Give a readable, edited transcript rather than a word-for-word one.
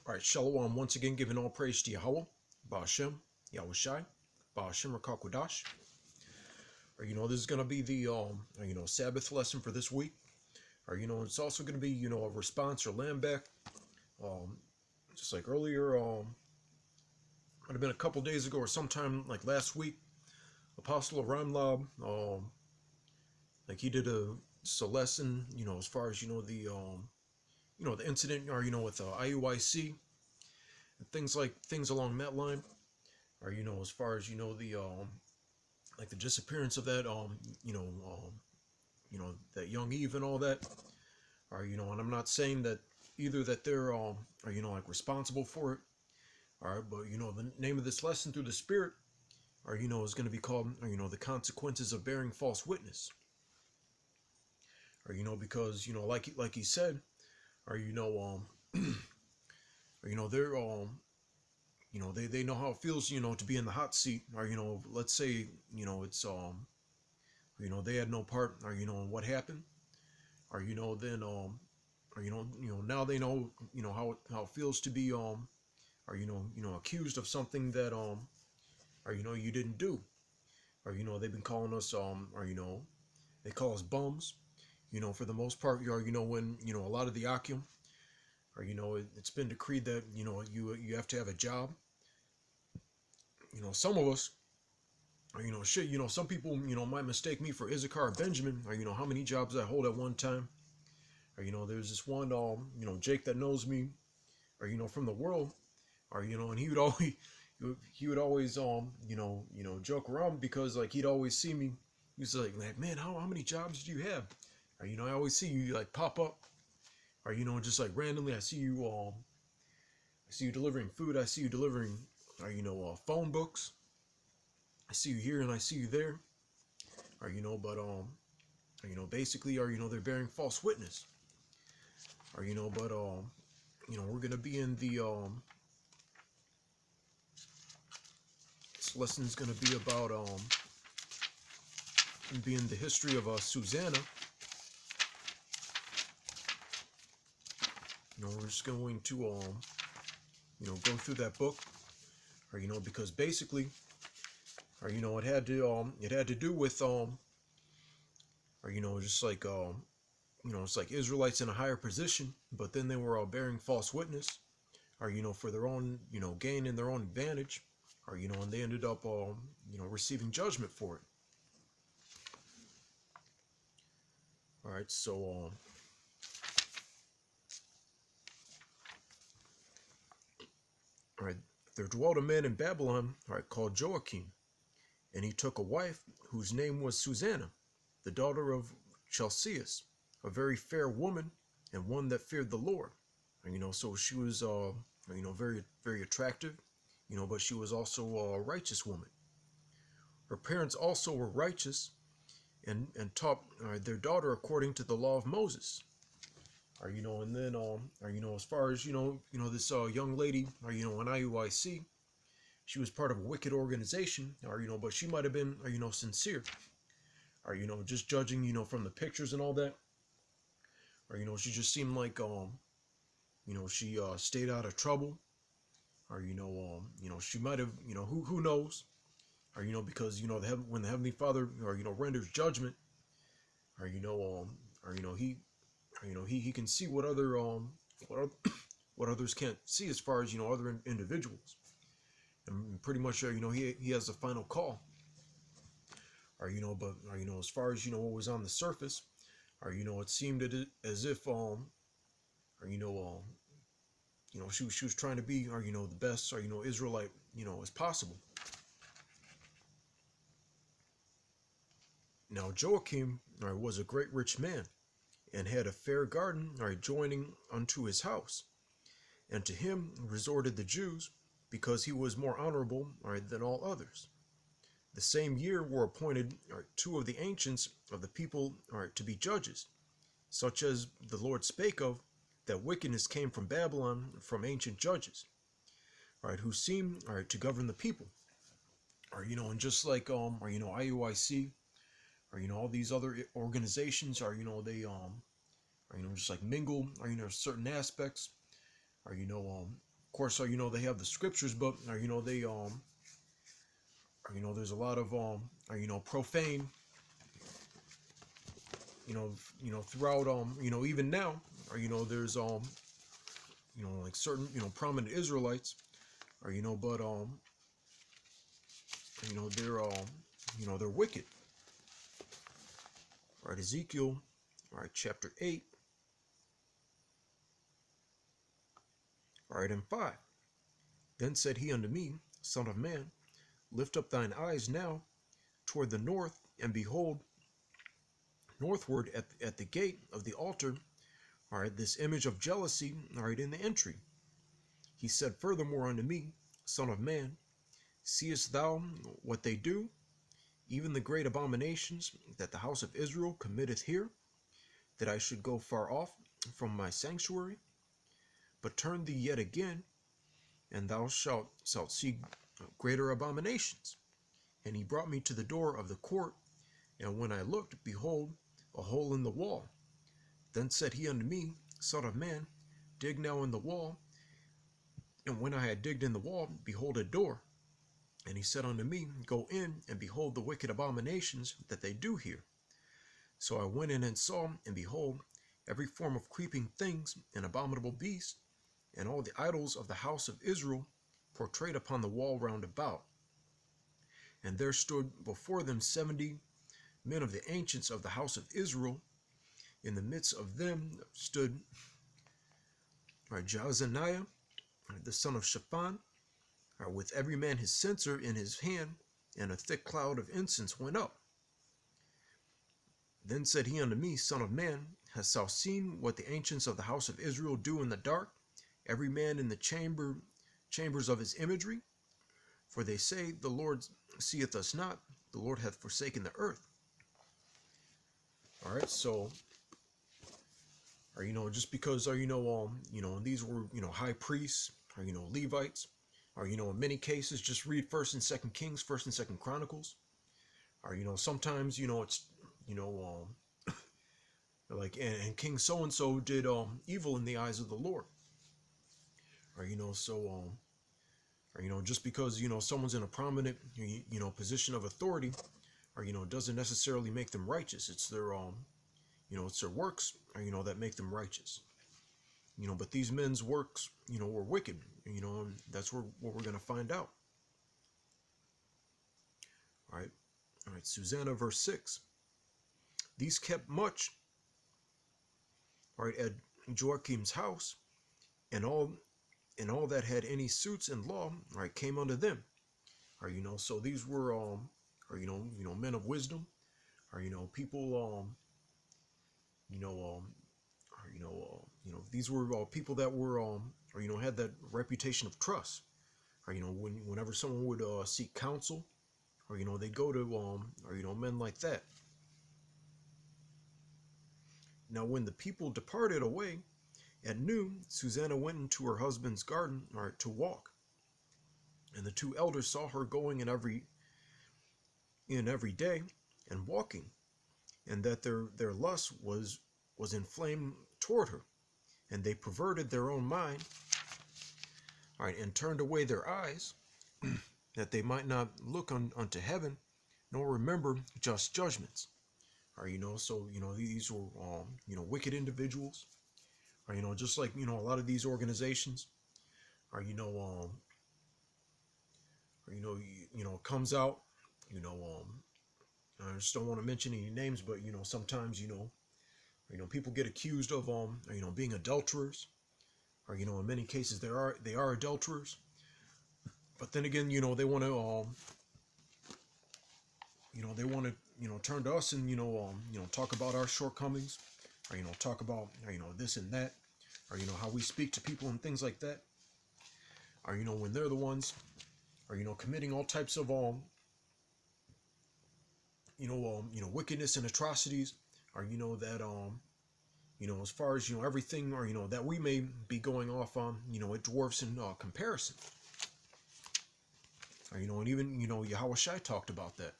All right, Shalom. Once again, giving all praise to Yahweh, Ba'ashem, Yahushai, Ba'ashem Rakakwadash. Or this is gonna be the Sabbath lesson for this week. Or it's also gonna be a response or land back. Just like earlier, might have been a couple days ago or sometime like last week. Apostle of Ramlab, like he did a lesson, as far as the incident, or with IUIC and things along that line, or as far as the like the disappearance of that that young Eve and all that, or and I'm not saying that either that they're or like responsible for it, all right, but the name of this lesson through the Spirit, or is going to be called the consequences of bearing false witness, or because like he said, or or they're they know how it feels to be in the hot seat, or let's say it's they had no part, or in what happened, or then or now they know how it feels to be or accused of something that or you didn't do, or they've been calling us or they call us bums, for the most part, or when a lot of the Akim, or it's been decreed that you have to have a job. Some of us, or shit, some people might mistake me for Issachar or Benjamin, or how many jobs I hold at one time, or there's this one Jake that knows me, or from the world, or and he would always joke around, because like he'd always see me. He's like, man, how many jobs do you have? Or I always see you like pop up, or just like randomly I see you delivering food, I see you delivering phone books, I see you here and I see you there, or but basically, or they're bearing false witness, or but we're gonna be in the this lesson is gonna be about being the history of Susanna. We're just going to go through that book, or because basically, or it had to do with or just like it's like Israelites in a higher position, but then they were all bearing false witness, or for their own gain and their own advantage, or and they ended up receiving judgment for it. All right, so all right, there dwelt a man in Babylon, all right, called Joachim, and he took a wife whose name was Susanna, the daughter of Chelcias, a very fair woman, and one that feared the Lord. And, so she was very, very attractive, but she was also a righteous woman. Her parents also were righteous, and taught their daughter according to the law of Moses. And then as far as this young lady, or in IUIC, she was part of a wicked organization, or but she might have been sincere, or just judging from the pictures and all that, or she just seemed like she stayed out of trouble, or she might have who knows, or because when the Heavenly Father or renders judgment, or he can see what other what others can't see, as far as other individuals, and pretty much he has the final call, or but as far as what was on the surface, or it seemed as if she was trying to be the best Israelite as possible. Now Joachim was a great rich man, and had a fair garden joining unto his house, and to him resorted the Jews, because he was more honorable than all others. The same year were appointed two of the ancients of the people to be judges, such as the Lord spake of, that wickedness came from Babylon from ancient judges, who seem to govern the people, and just like IUIC, or all these other organizations, are they just like mingle, certain aspects, or course, you know, they have the scriptures, but you know, they you know, there's a lot of you know, profane, you know, throughout you know, even now, you know, there's you know, like certain, you know, prominent Israelites, you know, but you know, they're wicked. All right, Ezekiel, all right, chapter 8, all right, and 5. Then said he unto me, Son of man, lift up thine eyes now toward the north, and behold, northward at the gate of the altar, all right, this image of jealousy, all right, in the entry. He said furthermore unto me, Son of man, seest thou what they do, even the great abominations that the house of Israel committeth here, that I should go far off from my sanctuary? But turn thee yet again, and thou shalt see greater abominations. And he brought me to the door of the court, and when I looked, behold, a hole in the wall. Then said he unto me, Son of man, dig now in the wall. And when I had digged in the wall, behold, a door. And he said unto me, Go in, and behold the wicked abominations that they do here. So I went in and saw, and behold, every form of creeping things and abominable beasts, and all the idols of the house of Israel portrayed upon the wall round about. And there stood before them 70 men of the ancients of the house of Israel. In the midst of them stood Jaazaniah, the son of Shaphan, with every man his censer in his hand, and a thick cloud of incense went up. Then said he unto me, Son of man, hast thou seen what the ancients of the house of Israel do in the dark, every man in the chambers of his imagery? For they say, The Lord seeth us not, the Lord hath forsaken the earth. All right, so, you know, just because, you know, these were, you know, high priests, or, you know, Levites, or, you know, in many cases, just read 1st and 2nd Kings, 1st and 2nd Chronicles, or, you know, sometimes, you know, it's, you know, like, and King so-and-so did evil in the eyes of the Lord, or, you know, so, or, you know, just because, you know, someone's in a prominent, you know, position of authority, or, you know, doesn't necessarily make them righteous. It's their, you know, it's their works, or, you know, that make them righteous. You know, but these men's works, you know, were wicked, you know, and that's what we're going to find out. All right, Susanna, verse 6. These kept much, all right, at Joachim's house, and all that had any suits in law, all right, came unto them. Or, you know, so these were, or, you know, men of wisdom, or, you know, people, you know, or, you know, these were people that were, or, you know, had that reputation of trust. Or, you know, whenever someone would seek counsel, or, you know, they'd go to, or, you know, men like that. Now, when the people departed away at noon, Susanna went into her husband's garden, or to walk. And the 2 elders saw her going in every day and walking, and that their lust was inflamed toward her, and they perverted their own mind, all right, and turned away their eyes, that they might not look unto heaven, nor remember just judgments. Or, you know, so, you know, these were, you know, wicked individuals. Or, you know, just like, you know, a lot of these organizations, or, you know, or, you know, comes out, you know, I just don't want to mention any names, but, you know, sometimes, you know, people get accused of, you know, being adulterers, or, you know, in many cases they are adulterers. But then again, you know, they want to, you know, turn to us and, you know, talk about our shortcomings, or, you know, talk about, you know, this and that, or, you know, how we speak to people and things like that. Or, you know, when they're the ones, or, you know, committing all types of, you know, wickedness and atrocities, or, you know, that, you know, as far as, you know, everything, or, you know, that we may be going off on, you know, it dwarfs in comparison. Or, you know, and even, you know, Yahushua talked about that.